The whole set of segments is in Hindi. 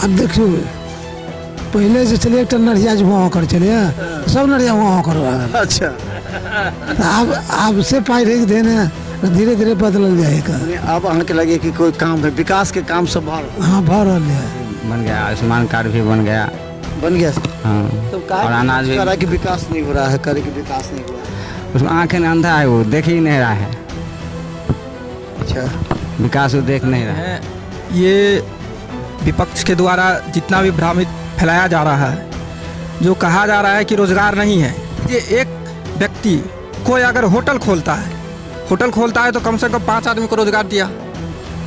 अब देखियो पहले से चलिए एक नरिया जो वहाँ कर चले सब नरिया वहाँ कर अच्छा अब से पाई रेख देने धीरे धीरे बदल जाएगा। अब अहाँके लगे कि कोई काम है विकास के काम सब हाँ भर रहा है। बन गया, आयुष्मान कार्ड भी बन गया। हाँ, तो और अनाज भी करा कि विकास नहीं हो रहा है, करे कि विकास नहीं हो रहा है। उसमें आंखें अंधा है, वो देख ही नहीं रहा है। अच्छा विकास वो देख नहीं रहा है। ये विपक्ष के द्वारा जितना भी भ्रामित फैलाया जा रहा है, जो कहा जा रहा है कि रोजगार नहीं है। ये एक व्यक्ति कोई अगर होटल खोलता है तो कम से कम 5 आदमी को रोजगार दिया,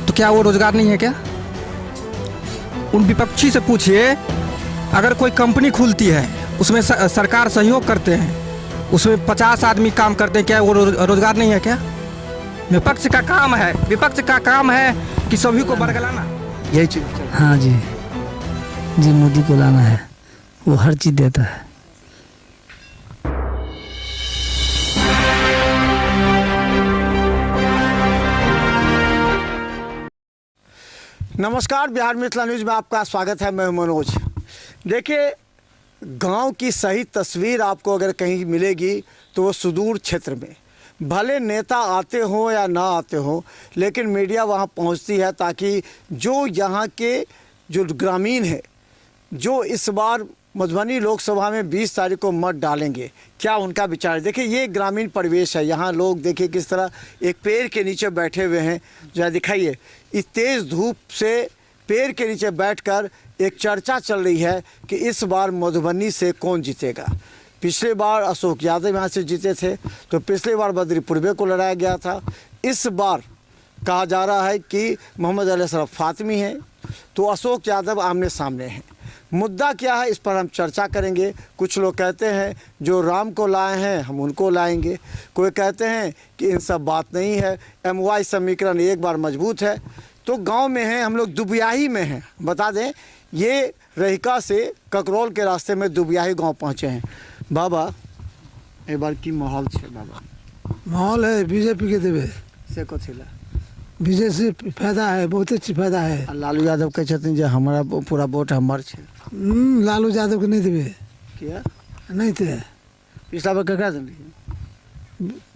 तो क्या वो रोजगार नहीं है क्या? उन विपक्षी से पूछिए, अगर कोई कंपनी खुलती है उसमें सरकार सहयोग करते हैं, उसमें 50 आदमी काम करते हैं, क्या वो रोजगार नहीं है क्या? विपक्ष का काम है कि सभी को बरगलाना। यही चीज हाँ जी जी, मोदी को लाना है, वो हर चीज़ देता है। नमस्कार, बिहार मिथिला न्यूज में आपका स्वागत है। मैं मनोज। देखिए, गांव की सही तस्वीर आपको अगर कहीं मिलेगी तो वो सुदूर क्षेत्र में, भले नेता आते हों या ना आते हों, लेकिन मीडिया वहां पहुंचती है ताकि जो यहाँ के जो ग्रामीण है, जो इस बार मधुबनी लोकसभा में 20 तारीख को मत डालेंगे, क्या उनका विचार है। देखिए, ये ग्रामीण परिवेश है। यहाँ लोग देखिए किस तरह एक पेड़ के नीचे बैठे हुए हैं। जरा दिखाइए, इस तेज़ धूप से पेड़ के नीचे बैठकर एक चर्चा चल रही है कि इस बार मधुबनी से कौन जीतेगा। पिछले बार अशोक यादव यहाँ से जीते थे, तो पिछले बार बद्री पूर्वे को लड़ाया गया था। इस बार कहा जा रहा है कि मोहम्मद अली अशरफ फातमी हैं, तो अशोक यादव आमने सामने हैं। मुद्दा क्या है, इस पर हम चर्चा करेंगे। कुछ लोग कहते हैं जो राम को लाए हैं हम उनको लाएंगे, कोई कहते हैं कि इन सब बात नहीं है, MY समीकरण एक बार मजबूत है। तो गांव में हैं हम लोग, दुबियाही में हैं। बता दें, ये रहिका से ककरौल के रास्ते में दुबियाही गांव पहुंचे हैं। बाबा, एक बार की माहौल है बाबा? माहौल है बीजेपी के देवे से को थिला बीजेपी से फायदा है, बहुत अच्छी फायदा है। लालू यादव कहते छथिन जे हमारा पूरा वोट हमर छे। लालू यादव के नहीं देवे, किया नहीं थे। पिछला बार ककरा देन रही?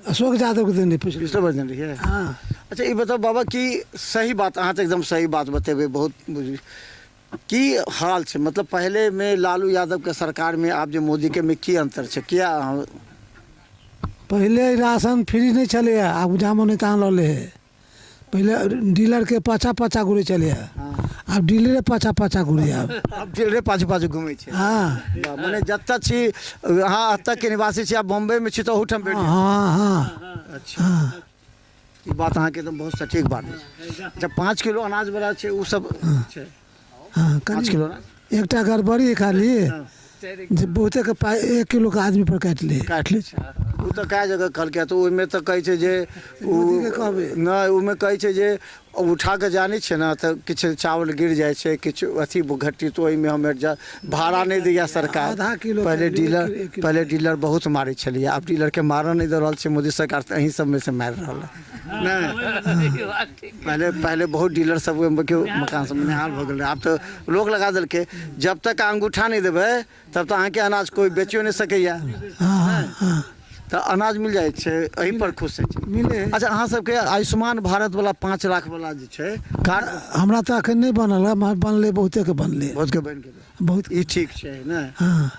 अशोक यादव के देने पिछला बार देन रही है। हाँ। अच्छा, ये बताओ बाबा कि सही बात, अहाँ तो एकदम सही बात बतेबे, बहुत की हाल छे। मतलब पहले में लालू यादव के सरकार में आप जो मोदी के में की अंतर छे? क्या पहले राशन फ्री नहीं चले, अब जामो नहीं तहाँ ले। पहले डीलर के पाछा पाछा घूरे चले, अब डीलर पाछा पाछा घूरे। अब डीलर पाछू पाछू घूमे छे। हाँ, माने जत्ता छी हाँ तक के निवासी छी, आप बॉम्बे में छी तो उठम बैठ। हाँ हाँ। अच्छा, ये बात अहाँ के एकदम बहुत सटीक बात है। जब 5 किलो अनाज वाला छे वो सब छे। हाँ, 5 किलो ना एक गड़बड़ी खाली बहुते के 1 किलो का आदमी पर काट ले। वो तो कई जगह कहलकै, तो ओहिमे तो कहै छै जे नहि, ओहिमे कहै छै जे उठा के जाने छे ना तो किछु चावल गिर जाए छे, किछु अथी घट्टी, तो ओहिमे हम भाड़ा नहीं दिया सरकार। पहले डीलर बहुत मारे छलिए, अब डीलर के मारा नहीं दे रहा छे मोदी सरकार, तो अहीं सब में से मार रहा है। पहले बहुत डीलर सब के मकान सब निहाल हो गए, अब तो रोक लगा दिल के, जब तक अंगूठा नहीं देवे तब तक अहाँ के अनाज कोई बेचियो नहीं सकैया। तो अनाज मिल जाए छे, अही पर खुश है मिले। अच्छा, अहाँ सबके आयुष्मान भारत वाला 5 लाख वाला जे छे कार्ड हमरा तो अखन नहीं बनल है, बनले बहुते के बनले, बहुत के बन गेलै, बहुत ई ठीक छे ना। हाँ।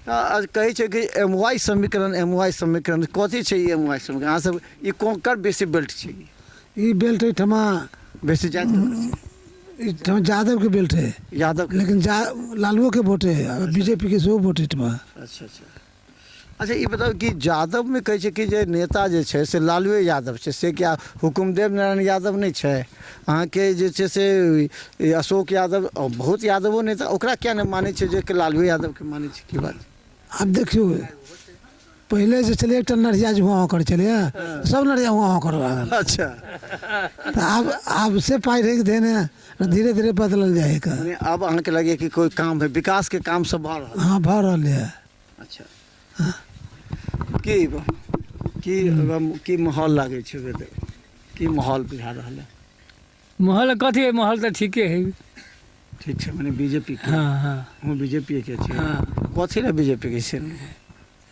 आज कहै छै कि MY समीकरण कथी छै? ई MY समीकरण अहाँ सब ई कोकर बेसी बेल्ट छै? ई बेल्ट ठमा बेसी जात यादव के बेल्ट है, यादव, लेकिन लालुओ के वोट है, बीजेपी के सो वोट है। अच्छा अच्छा। अच्छा, ये बताओ कि यादव में कहै छै कि जे नेता जे छै से लालुए यादव छै, से क्या हुकुमदेव नारायण यादव नहीं छै? अहाँ के जे छै से अशोक यादव बहुत यादवो नेता, ओकरा क्या नहीं माने छै जे कि लालुए यादव के माने छै? की बात? अब देखियो, पहले से चलिए एक नरिया जो वहाँ कर चले, सब नरिया वहाँ कर रहा। अच्छा, अब से पाई रेख देने धीरे धीरे बदल जाएगा। अब अहाँ के लगे कि कोई काम है, विकास के काम सब भर रहा? हाँ, भर रहा है। अच्छा, की माहौल लागे छै? की माहौल बुझा रहा है? माहौल कथी है, माहौल तो ठीके है, ठीक है, मैंने बीजेपी की हाँ हाँ हूँ, बीजेपी के अच्छे हाँ कथी ला बीजेपी के से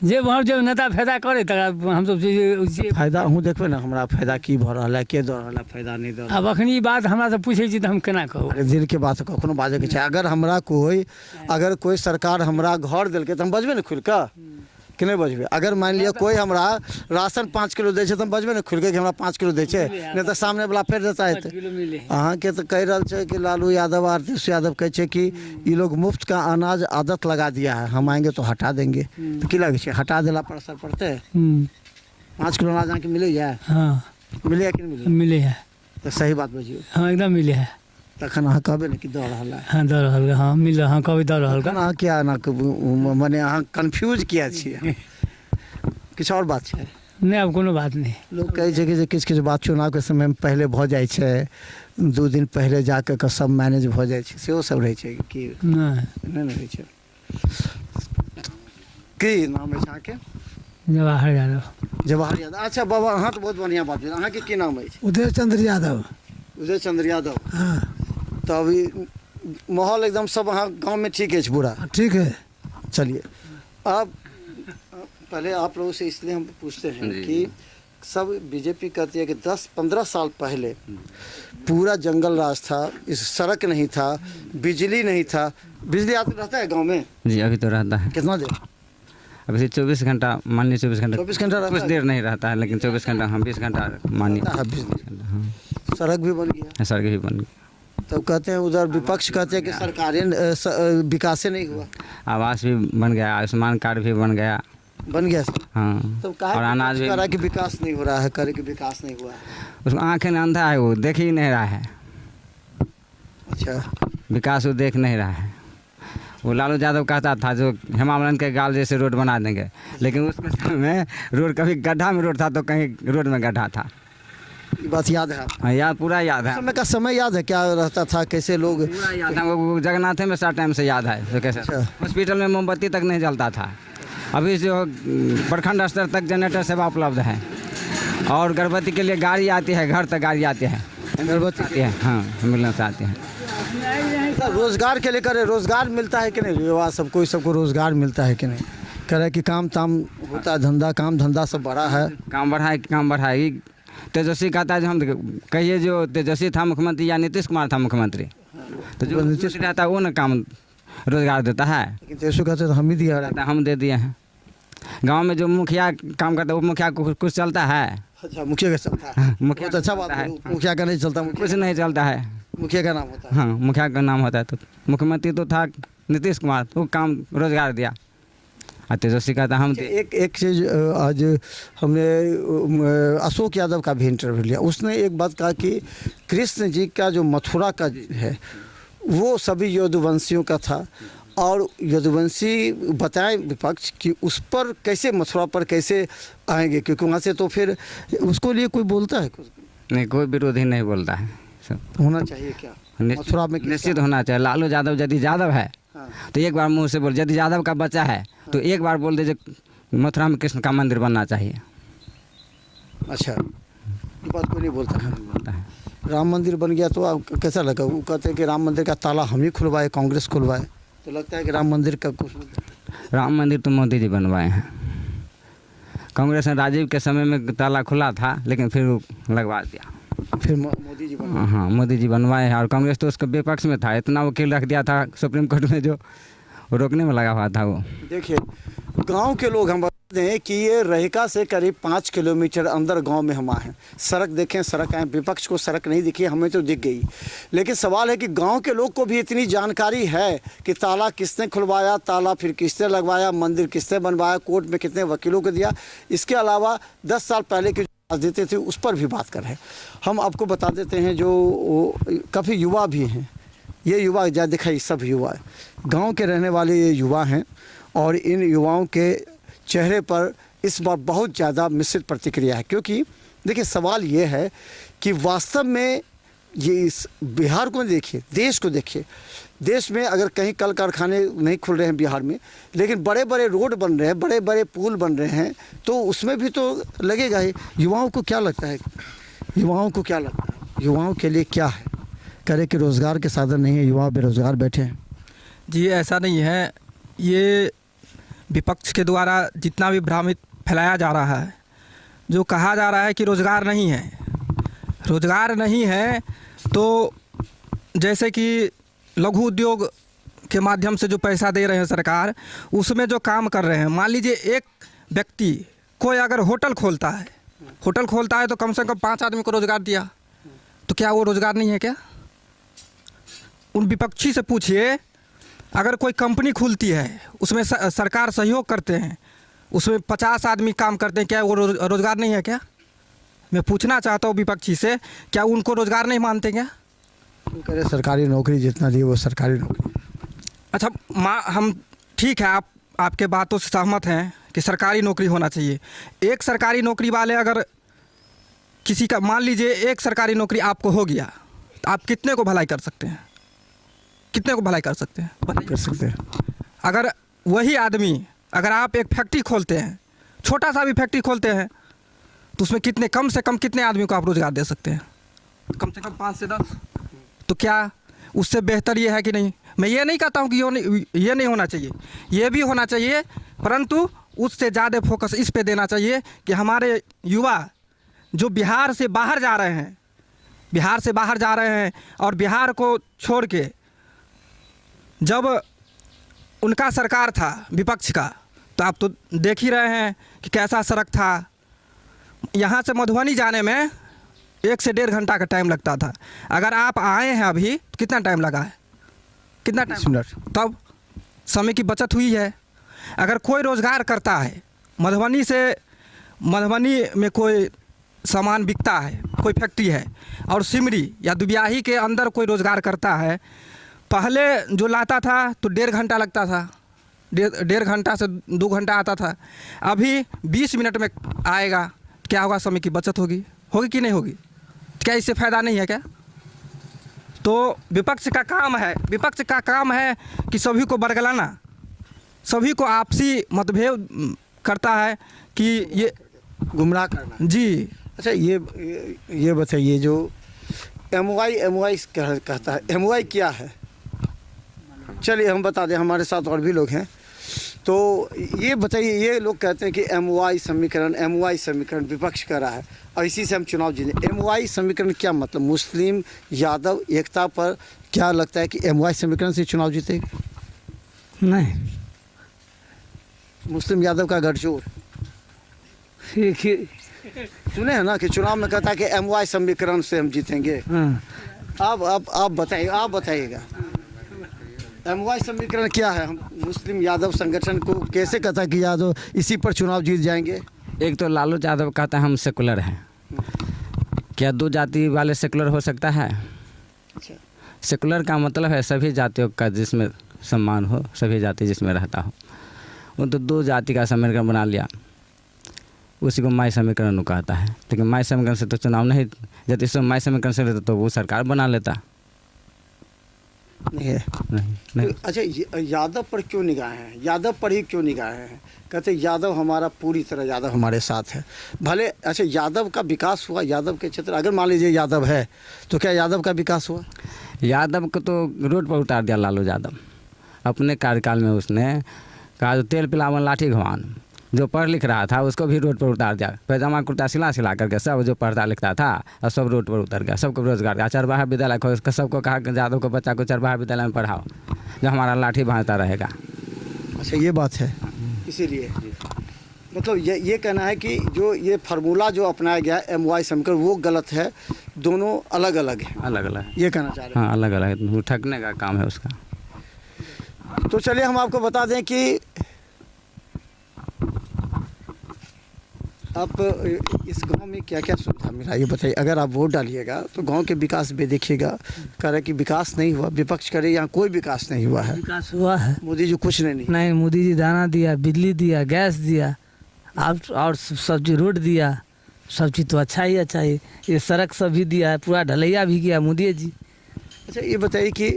जे वहाँ जो नेता फायदा करे तकरा हम सब फायदा हूँ देखबे ना हमरा फायदा की भऽ रहल है, के दऽ रहल है फायदा नहीं दऽ रहल अब अखनी ई बात हमरा से पूछे छी तो हम केना कहू। है। दिल के बात कखनो बाजे के छै। अगर कोई सरकार हमरा घर देलकै तऽ हम बजबे ने खुल कऽ कि नहीं बजबे। अगर मान लिया कोई हमरा राशन 5 किलो दै छै तऽ हम बजबे ने खुल के कि हमरा 5 किलो दै छै, नहीं तो सामने वाला फेर देता है। अहाँ के तो कह रहल छै कि लालू यादव आरतीश यादव कहे छै कि ये लोग मुफ्त का अनाज आदत लगा दिया है, हम आएंगे तो हटा देंगे। तो की लगे छै हटा देला पर असर पड़ते है? 5 किलो अनाज अहाँके मिले है? हाँ मिले है कि नहीं मिले? मिले है। तो सही बात बजियो। हाँ एकदम मिले है। तखन अहाँ कहबे ने कि दऽ रहल है। हाँ दऽ रहल हाँ मिल हाँ कभी दऽ रहल तखन अहाँ किया ना माने अहाँ कन्फ्यूज किया छियै? किछु और बात छै? नहीं अब कोनो बात नहीं। लोग कहै छै कि जे किछु किछु बात चुनाव के समय में पहले भऽ जाइ छै, 2 दिन पहले जाके के सब मैनेज भऽ जाइ छै, सेहो सब रहै छै कि नहीं नहीं रहै छै? की नाम अछि अहाँके? जवाहर यादव। जवाहर यादव। अच्छा बाबा अहाँ तो बहुत बढ़िया बात भेल। अहाँके की नाम अछि? उदय चंद्र यादव। उदय चंद्र यादव। हाँ तो अभी माहौल एकदम सब अहाँ गाँव में ठीक है पूरा? ठीक है। चलिए अब पहले आप लोगों से इसलिए हम पूछते हैं कि सब बीजेपी कहती है कि 10-15 साल पहले पूरा जंगल राज था, इस सड़क नहीं था, बिजली नहीं था। बिजली आती रहता है गांव में? जी अभी तो रहता है। कितना देर? अभी से 24 घंटा मान लीजिए, 24 घंटा 24 घंटा रहता कुछ है? देर नहीं रहता है, लेकिन 24 घंटा हम 20 घंटा मानिए। रहता है बिजली। हाँ सड़क भी बन गया। सड़क भी बन गई। तो कहते हैं उधर विपक्ष कहते हैं कि सरकारें विकास नहीं हुआ। आवास भी बन गया, आयुष्मान कार्ड भी बन गया। बन गया सर? हाँ तो और अनाज भी। कह रहा है कि विकास नहीं हो रहा है, करे कि विकास नहीं हुआ है। उसको आँखें में अंधा है, वो देख ही नहीं रहा है। अच्छा विकास वो देख नहीं रहा है। वो लालू यादव कहता था जो हेमावलन के गाल जैसे रोड बना देंगे, लेकिन उसके समय में रोड कभी गड्ढा में रोड था तो कहीं रोड में गड्ढा था। ये बात याद है आपको? हाँ याद, पूरा याद है। समय का समय याद है क्या रहता था, कैसे लोग? पूरा याद है। वो जगन्नाथ में सारा टाइम से याद है। तो कैसे अच्छा। हॉस्पिटल में मोमबत्ती तक नहीं जलता था। अभी जो प्रखंड स्तर तक जनरेटर सेवा उपलब्ध है, और गर्भवती के लिए गाड़ी आती है, घर तक गाड़ी आती है, गर्भवती आती है। हाँ एम्बुलेंस आती है। रोजगार के लेकर रोजगार मिलता है कि नहीं? युवा सबको रोजगार मिलता है कि नहीं? कह रहे कि काम ताम होता है, धंधा काम धंधा सब बड़ा है। काम बढ़ाएगी। तेजस्वी कहता है जो हम कहिए जो तेजस्वी था मुख्यमंत्री या नीतीश कुमार था मुख्यमंत्री, तो जो नीतीश रहता है वो ना काम रोजगार देता है। लेकिन तेजस्वी कहते तो हम ही दिया रहता। हम दे दिए हैं। गांव में जो मुखिया काम करता है वो मुखिया को कुछ चलता है? अच्छा मुखिया का चलता है। मुखिया बहुत अच्छा बात है। मुखिया का नहीं चलता, कुछ नहीं चलता है। मुखिया का नाम होता है। हाँ मुखिया का नाम होता है। तो मुख्यमंत्री तो था नीतीश कुमार, तो काम रोजगार दिया। और तेजस्वी कहता हम एक चीज़ आज हमने अशोक यादव का भी इंटरव्यू लिया, उसने एक बात कहा कि कृष्ण जी का जो मथुरा का है वो सभी यदुवंशियों का था, और यदुवंशी बताएं विपक्ष कि उस पर कैसे, मथुरा पर कैसे आएंगे, क्योंकि वहाँ से तो फिर उसको लिए कोई बोलता है? नहीं, कोई विरोधी नहीं बोलता है। तो होना चाहिए क्या मथुरा में? निश्चित होना चाहिए। लालू यादव यदि यादव है तो एक बार मुंह से बोल, यदि यादव का बच्चा है तो एक बार बोल दीजिए मथुरा में कृष्ण का मंदिर बनना चाहिए। अच्छा ये बात कोई नहीं बोलता है? बोलता है। राम मंदिर बन गया तो आप कैसा लगा? वो कहते हैं कि राम मंदिर का ताला हम ही खुलवाए, कांग्रेस खुलवाए। तो लगता है कि राम मंदिर का कुछ? राम मंदिर तो मोदी जी बनवाए हैं। कांग्रेस ने राजीव के समय में ताला खुला था, लेकिन फिर वो लगवा दिया। फिर मोदी जी बनवाए? हाँ मोदी जी बनवाए हैं। और कांग्रेस तो उसके विपक्ष में था, इतना वकील रख दिया था सुप्रीम कोर्ट में जो रोकने में लगा हुआ था वो। देखिए गांव के लोग हम बता दें कि ये रहिका से करीब 5 किलोमीटर अंदर गांव में हम आए हैं। सड़क देखें, सड़क आए, विपक्ष को सड़क नहीं दिखी, हमें तो दिख गई। लेकिन सवाल है कि गांव के लोग को भी इतनी जानकारी है कि ताला किसने खुलवाया, ताला फिर किसने लगवाया, मंदिर किसने बनवाया, कोर्ट में कितने वकीलों को दिया। इसके अलावा 10 साल पहले की देते थे उस पर भी बात कर रहे हैं। हम आपको बता देते हैं जो काफ़ी युवा भी हैं, ये युवा जा दिखाई सब युवा गांव के रहने वाले ये युवा हैं, और इन युवाओं के चेहरे पर इस बार बहुत ज़्यादा मिश्रित प्रतिक्रिया है। क्योंकि देखिए सवाल ये है कि वास्तव में ये इस बिहार को देखिए, देश को देखिए, देश में अगर कहीं कल कारखाने नहीं खुल रहे हैं बिहार में, लेकिन बड़े बड़े रोड बन रहे हैं, बड़े बड़े पुल बन रहे हैं, तो उसमें भी तो लगेगा ही। युवाओं को क्या लगता है? युवाओं को क्या लगता है? युवाओं के लिए क्या है? कह रहे कि रोज़गार के साधन नहीं है, युवा बेरोज़गार बैठे हैं। जी ऐसा नहीं है। ये विपक्ष के द्वारा जितना भी भ्रामित फैलाया जा रहा है, जो कहा जा रहा है कि रोज़गार नहीं है, रोज़गार नहीं है, तो जैसे कि लघु उद्योग के माध्यम से जो पैसा दे रहे हैं सरकार, उसमें जो काम कर रहे हैं, मान लीजिए एक व्यक्ति कोई अगर होटल खोलता है तो कम से कम 5 आदमी को रोज़गार दिया, तो क्या वो रोज़गार नहीं है क्या? उन विपक्षी से पूछिए, अगर कोई कंपनी खुलती है उसमें सरकार सहयोग करते हैं, उसमें 50 आदमी काम करते हैं, क्या वो रोज़गार नहीं है क्या? मैं पूछना चाहता हूँ विपक्षी से, क्या उनको रोज़गार नहीं मानते क्या? कह रहे सरकारी नौकरी जितना दी वो सरकारी नौकरी। अच्छा हम ठीक है, आपके बातों से सहमत हैं कि सरकारी नौकरी होना चाहिए। एक सरकारी नौकरी वाले अगर किसी का मान लीजिए एक सरकारी नौकरी आपको हो गया, तो आप कितने को भलाई कर सकते हैं? कितने को भलाई कर सकते हैं? कर सकते हैं। अगर वही आदमी, अगर आप एक फैक्ट्री खोलते हैं, छोटा सा भी फैक्ट्री खोलते हैं, तो उसमें कितने कम से कम कितने आदमी को आप रोज़गार दे सकते हैं? कम से कम 5 से 10। तो क्या उससे बेहतर ये है कि नहीं? मैं ये नहीं कहता हूँ कि ये नहीं होना चाहिए, ये भी होना चाहिए, परंतु उससे ज़्यादा फोकस इस पे देना चाहिए कि हमारे युवा जो बिहार से बाहर जा रहे हैं और बिहार को छोड़ के, जब उनका सरकार था विपक्ष का, तो आप तो देख ही रहे हैं कि कैसा सड़क था। यहाँ से मधुबनी जाने में 1 से 1.5 घंटा का टाइम लगता था। अगर आप आए हैं अभी तो कितना टाइम लगा है? कितना टाइम? 20 मिनट। तब समय की बचत हुई है। अगर कोई रोज़गार करता है, मधुबनी में कोई सामान बिकता है, कोई फैक्ट्री है, और सिमरी या दुबियाही के अंदर कोई रोज़गार करता है, पहले जो लाता था तो 1.5 घंटा लगता था, 1.5 घंटा से 2 घंटा आता था। अभी 20 मिनट में आएगा। क्या होगा? समय की बचत होगी कि नहीं होगी? क्या इससे फ़ायदा नहीं है क्या? तो विपक्ष का काम है कि सभी को बरगलाना, सभी को आपसी मतभेद करता है कि ये गुमराह करना। जी। अच्छा ये बताइए, जो MY कहता है, MY क्या है? चलिए हम बता दें, हमारे साथ और भी लोग हैं, तो ये बताइए। ये लोग कहते हैं कि MY समीकरण विपक्ष कर रहा है और इसी से हम चुनाव जीते। MY समीकरण क्या मतलब? मुस्लिम यादव एकता पर क्या लगता है कि MY समीकरण से चुनाव जीतेगा? नहीं, मुस्लिम यादव का गठजोड़ सुने हैं ना कि चुनाव में कहता है कि MY समीकरण से हम जीतेंगे। आप बताइएगा MY समीकरण क्या है? हम मुस्लिम यादव संगठन को कैसे कहता कि यादव इसी पर चुनाव जीत जाएंगे? एक तो लालू यादव कहता है हम सेकुलर हैं। क्या 2 जाति वाले सेकुलर हो सकता है? अच्छा। सेकुलर का मतलब है सभी जातियों का जिसमें सम्मान हो, सभी जाति जिसमें रहता हो। वो तो 2 जाति का समीकरण बना लिया, उसी को माई समीकरण कहता है। लेकिन माई समीकरण से तो चुनाव नहीं, जब इसमें माई समीकरण से लेता तो वो सरकार बना लेता। नहीं है। नहीं। तो अच्छा, यादव पर क्यों निगाहें हैं? यादव पर ही क्यों निगाहें हैं? कहते यादव हमारा पूरी तरह, यादव हमारे साथ है। भले अच्छा यादव का विकास हुआ, यादव के क्षेत्र अगर मान लीजिए यादव है तो क्या यादव का विकास हुआ? यादव को तो रोड पर उतार दिया लालू यादव अपने कार्यकाल में। उसने कहा जो तेल पिलावन लाठी घुमान, जो पढ़ लिख रहा था उसको भी रोड पर उतार दिया। पैजामा कुर्ता सिला करके सब जो पढ़ता लिखता था और सब रोड पर उतर गया, सबको रोजगार दिया। चरवाहा विद्यालय खोल, सबको कहा कि यादव को बच्चा को चरवाहा विद्यालय में पढ़ाओ जो हमारा लाठी भांजता रहेगा। अच्छा ये बात है, इसीलिए मतलब ये कहना है कि जो ये फार्मूला जो अपनाया गया MY समीकरण वो गलत है, दोनों अलग अलग है। अलग अलग ये कहना चाह रहे हैं? हाँ अलग अलग, वो ठगने का काम है उसका। तो चलिए हम आपको बता दें कि आप इस गांव में क्या क्या सुविधा मिला ये बताइए। अगर आप वोट डालिएगा तो गांव के विकास भी देखिएगा। कह रहे कि विकास नहीं हुआ, विपक्ष करे यहाँ कोई विकास नहीं हुआ है। विकास हुआ है। मोदी जी कुछ नहीं। मोदी जी दाना दिया, बिजली दिया, गैस दिया, और सब चीज रोड दिया, सब चीज़ तो अच्छा ही ये सड़क सब भी दिया है, पूरा ढलैया भी किया मोदी जी। अच्छा ये बताइए कि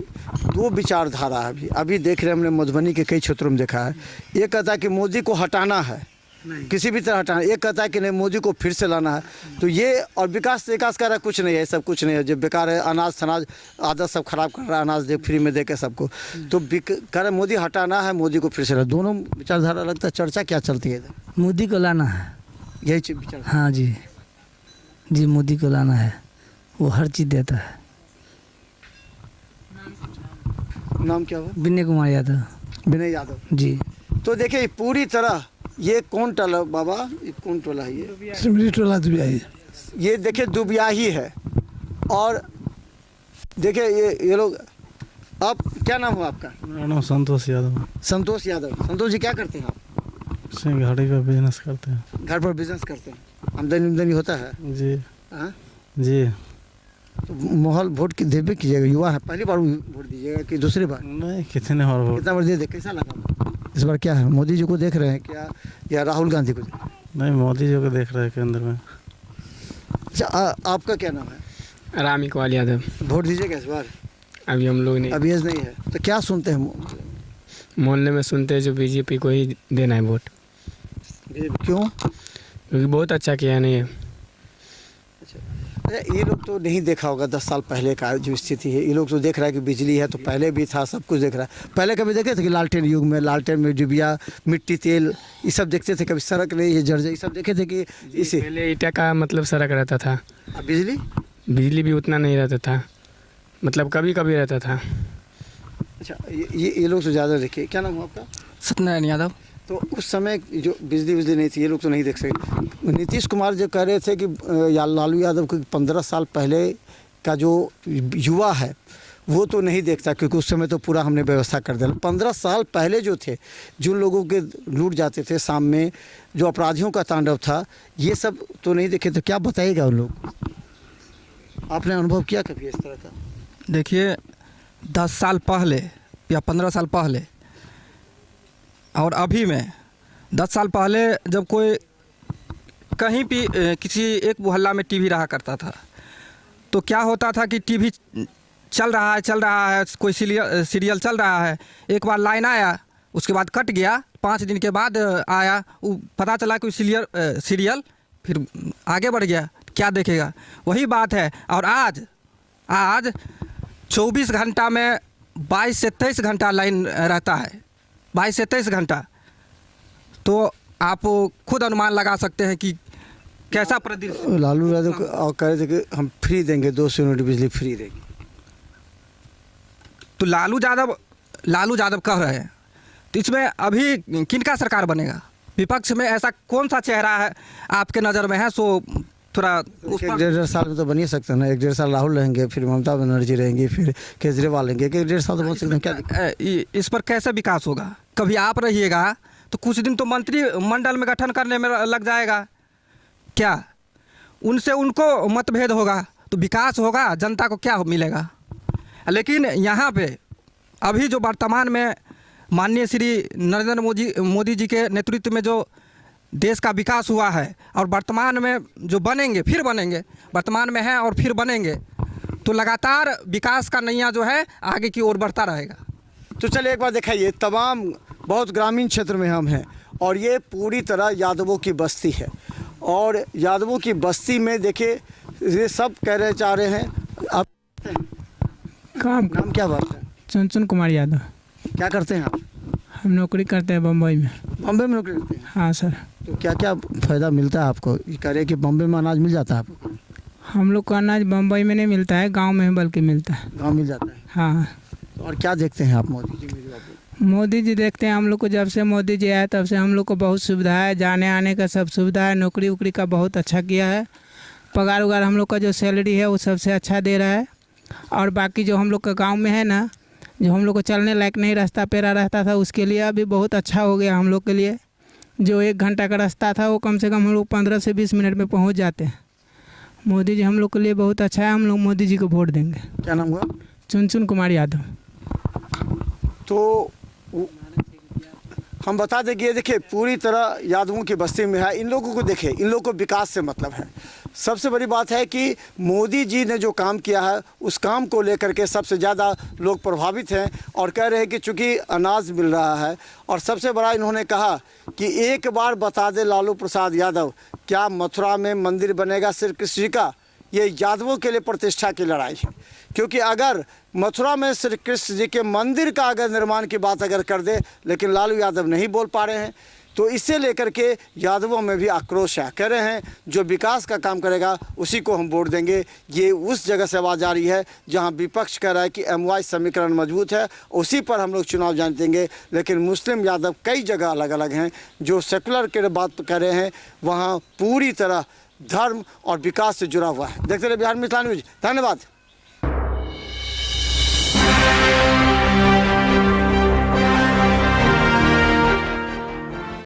2 विचारधारा है अभी देख रहे हैं, हमने मधुबनी के कई क्षेत्रों में देखा है। ये कहता है कि मोदी को हटाना है किसी भी तरह हटाना। एक कहता है कि नहीं मोदी को फिर से लाना है, तो ये और विकास कर रहा है, कुछ नहीं है, सब कुछ नहीं है। जो बेकार है, अनाज थनाज आदत सब खराब कर रहा है, अनाज दे फ्री में दे के सबको, तो कह रहे मोदी हटाना है, मोदी को फिर से लाना। दोनों विचारधारा लगता है। चर्चा क्या चलती है इधर? मोदी को लाना है, यही चीज विचार। हाँ जी जी, मोदी को लाना है, वो हर चीज़ देता है। नाम क्या हुआ? विनय कुमार यादव। विनय यादव जी। तो देखिए पूरी तरह ये कौन टोला बाबा, ये कौन टोला है? ये सिमरी टोला दुबियाही। ये देखिए दुबियाही है। और देखिए ये लोग। आप क्या नाम हुआ आपका? मेरा नाम संतोष यादव। संतोष यादव। संतोष जी क्या करते हैं आप? घड़ी पर बिजनेस करते हैं। घर पर बिजनेस करते हैं, आमदनी होता है? जी। हाँ जी। तो माहौल वोट की देवे कीजिएगा, युवा है, पहली बार वोट दीजिएगा कि दूसरी बार? नहीं, कितने और वोट। कितना बार दे दे, कैसा लगा इस बार? क्या है, मोदी जी को देख रहे हैं क्या या राहुल गांधी को? नहीं, मोदी जी को देख रहे हैं केंद्र में। अच्छा आपका क्या नाम है? राम इकबाल यादव। वोट दीजिएगा इस बार? अभी हम लोग नहीं, अभी एज नहीं है, तो क्या सुनते हैं? मोहल्ले में सुनते हैं जो बीजेपी को ही देना है वोट, क्यों? क्योंकि बहुत अच्छा किया नहीं है। अच्छा, ये लोग तो नहीं देखा होगा 10 साल पहले का जो स्थिति है। ये लोग तो देख रहा है कि बिजली है, तो पहले भी था, सब कुछ देख रहा है। पहले कभी देखे थे कि लालटेन युग में, लालटेन में डिबिया, मिट्टी, तेल, ये सब देखते थे? कभी सड़क नहीं, ये जर्जर, ये सब देखे थे कि इसे? पहले ईटा का मतलब सड़क रहता था। अब बिजली? बिजली भी उतना नहीं रहता था, मतलब कभी कभी रहता था। अच्छा, ये लोग तो ज़्यादा देखे। क्या नाम है आपका? सत्यनारायण यादव। तो उस समय जो बिजली नहीं थी, ये लोग तो नहीं देख सके। नीतीश कुमार जो कह रहे थे कि या लालू यादव को 15 साल पहले का जो युवा है वो तो नहीं देखता, क्योंकि उस समय तो पूरा हमने व्यवस्था कर दिया। 15 साल पहले जो थे, जो लोगों के लूट जाते थे शाम में, जो अपराधियों का तांडव था, ये सब तो नहीं देखे। तो क्या बताइएगा उन लोग? आपने अनुभव किया कभी इस तरह का? देखिए 10 साल पहले या 15 साल पहले और अभी में 10 साल पहले जब कोई कहीं भी किसी एक मोहल्ला में टीवी रहा करता था, तो क्या होता था कि टीवी चल रहा है, कोई सीरियल चल रहा है, एक बार लाइन आया, उसके बाद कट गया, 5 दिन के बाद आया, वो पता चला कि सीरियल फिर आगे बढ़ गया, क्या देखेगा? वही बात है। और आज 24 घंटा में 22 से 23 घंटा लाइन रहता है, 22 से 23 घंटा। तो आप खुद अनुमान लगा सकते हैं कि कैसा प्रदर्शन। लालू यादव कह रहे थे कि हम फ्री देंगे, 200 यूनिट बिजली फ्री देंगे। तो लालू यादव कह रहे हैं, तो इसमें अभी किनका सरकार बनेगा? विपक्ष में ऐसा कौन सा चेहरा है आपके नज़र में है? सो थोड़ा उस पर 1.5 साल में तो बन ही सकते हैं ना। 1.5 साल राहुल रहेंगे, फिर ममता बनर्जी रहेंगी, फिर केजरीवाल रहेंगे। 1.5 साल तो बन सकते हैं। क्या इस पर कैसे विकास होगा? कभी आप रहिएगा तो कुछ दिन तो मंत्रिमंडल में गठन करने में लग जाएगा, क्या उनसे उनको मतभेद होगा तो विकास होगा? जनता को क्या मिलेगा? लेकिन यहाँ पे अभी जो वर्तमान में माननीय श्री नरेंद्र मोदी जी के नेतृत्व में जो देश का विकास हुआ है, और वर्तमान में जो फिर बनेंगे, वर्तमान में है और फिर बनेंगे, तो लगातार विकास का नैया जो है आगे की ओर बढ़ता रहेगा। तो चलिए एक बार दिखाइए। तमाम बहुत ग्रामीण क्षेत्र में हम हैं और ये पूरी तरह यादवों की बस्ती है। और यादवों की बस्ती में देखिए ये सब चाह रहे हैं। आप नाम क्या बात है? चुनचुन कुमार यादव। क्या करते हैं आप? हम नौकरी करते हैं बम्बई में। बम्बई में नौकरी करते हैं? हाँ सर। तो क्या क्या फ़ायदा मिलता है आपको? ये कह रहे हैं कि बम्बई में अनाज मिल जाता है आपको? हम लोग को अनाज बम्बई में नहीं मिलता है, गांव में बल्कि मिलता है। गाँव मिल जाता है? हाँ। और क्या देखते हैं आप मोदी जी? मोदी जी देखते हैं हम लोग को, जब से मोदी जी आए तब से हम लोग को बहुत सुविधा है, जाने आने का सब सुविधा है, नौकरी वोकरी का बहुत अच्छा किया है। पगार वगार हम लोग का जो सैलरी है वो सबसे अच्छा दे रहा है। और बाकी जो हम लोग का गांव में है ना, जो हम लोग को चलने लायक नहीं रास्ता पेरा रहता था, उसके लिए अभी बहुत अच्छा हो गया हम लोग के लिए। जो 1 घंटा का रास्ता था वो कम से कम हम लोग 15 से 20 मिनट में पहुंच जाते हैं। मोदी जी हम लोग के लिए बहुत अच्छा है, हम लोग मोदी जी को वोट देंगे। क्या नाम हुआ? चुनचुन कुमार यादव। तो हम बता दें कि ये देखिए पूरी तरह यादवों की बस्ती में है। इन लोगों को देखें, इन लोगों को विकास से मतलब है। सबसे बड़ी बात है कि मोदी जी ने जो काम किया है उस काम को लेकर के सबसे ज़्यादा लोग प्रभावित हैं और कह रहे हैं कि चूँकि अनाज मिल रहा है, और सबसे बड़ा इन्होंने कहा कि एक बार बता दे लालू प्रसाद यादव, क्या मथुरा में मंदिर बनेगा श्री कृष्ण जी का? ये यादवों के लिए प्रतिष्ठा की लड़ाई है, क्योंकि अगर मथुरा में श्री कृष्ण जी के मंदिर का अगर निर्माण की बात अगर कर दे, लेकिन लालू यादव नहीं बोल पा रहे हैं, तो इसे लेकर के यादवों में भी आक्रोश है। कह रहे हैं जो विकास का काम करेगा उसी को हम वोट देंगे। ये उस जगह से आवाज़ आ रही है जहां विपक्ष कह रहा है कि MY समीकरण मजबूत है, उसी पर हम लोग चुनाव जान देंगे। लेकिन मुस्लिम यादव कई जगह अलग अलग हैं, जो सेकुलर के बात कर रहे हैं वहाँ पूरी तरह धर्म और विकास से जुड़ा हुआ है। देखते रहे बिहार मिथिला न्यूज। धन्यवाद।